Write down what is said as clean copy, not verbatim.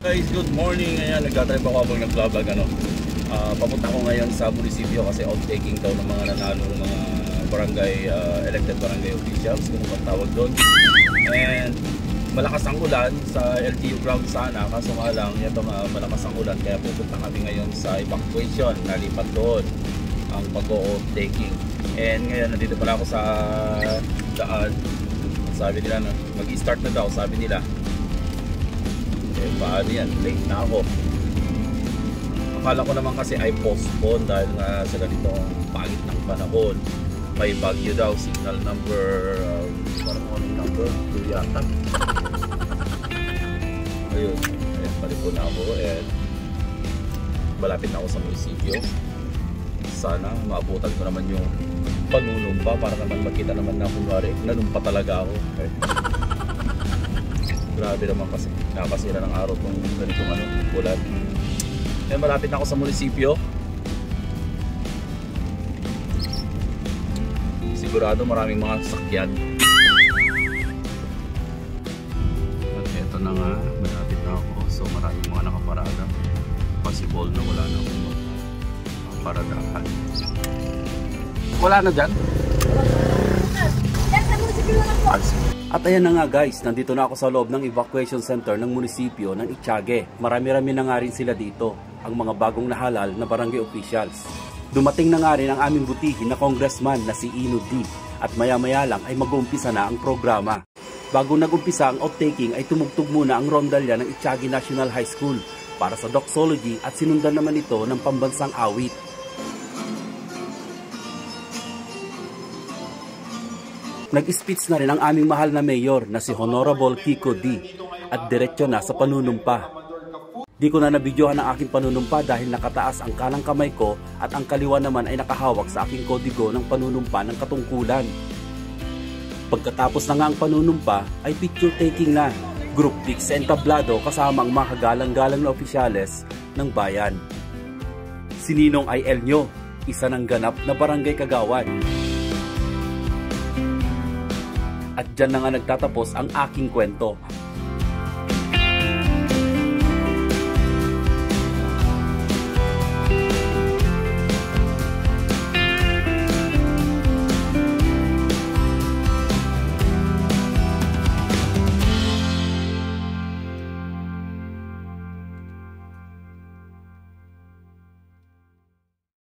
Guys, good morning. Ayan, nagtatripe ako habang nag-vlog. Papunta ko ngayon sa munisipyo kasi out-taking daw ng mga nanalo ng mga barangay, elected barangay officials, kung ang tawag doon. And malakas ang ulan sa LGU ground sana, kaso nga lang, ito malakas ang ulan, kaya pupunta kami ngayon sa evacuation, nalipat doon ang pag-out-taking. And ngayon, nandito pala ako sa daan. Sabi nila, mag-i-start na daw, sabi nila. Eh, paano yan? Late na ako. Akala ko naman kasi ay postpone dahil nga sa ganitong pangit ng panahon. May bagyo daw, signal number, parang anong number? 2 yata. Ayun, balik ko na ako and malapit na ako sa munisipyo. Sana maabutan ko naman yung panunumpa para naman makita naman na kunwari nanumpa talaga ako. Okay. Grabe naman kasi nakasira ng araw tong ganitong ulan. Eh, malapit na ako sa munisipyo. Sigurado maraming mga sasakyan. At eto na nga, malapit na ako. So maraming mga nakaparada. Possible na wala na akong paradahan. Wala na dyan? At ayan na nga guys, nandito na ako sa loob ng evacuation center ng munisipyo ng Itiague. Marami-rami na nga rin sila dito, ang mga bagong nahalal na barangay officials. Dumating na nga rin ang aming butihin na congressman na si Ino D. At maya-maya lang ay mag-uumpisa na ang programa. Bago nag-umpisa ang out-taking ay tumugtog muna ang rondalya ng Itiague National High School para sa doxology at sinundan naman ito ng pambansang awit. Nag-speech na rin ang aming mahal na mayor na si Honorable Kiko D. at diretso na sa panunumpa. Di ko na nabidyohan ang aking panunumpa dahil nakataas ang kanang kamay ko at ang kaliwa naman ay nakahawak sa aking kodigo ng panunumpa ng katungkulan. Pagkatapos na nga ang panunumpa ay picture taking na, group pics sa entablado kasama ang mga kagalang-galang na opisyales ng bayan. Si Ninong ay Elnyo, isa ng ganap na barangay kagawad. At dyan na nga nagtatapos ang aking kwento.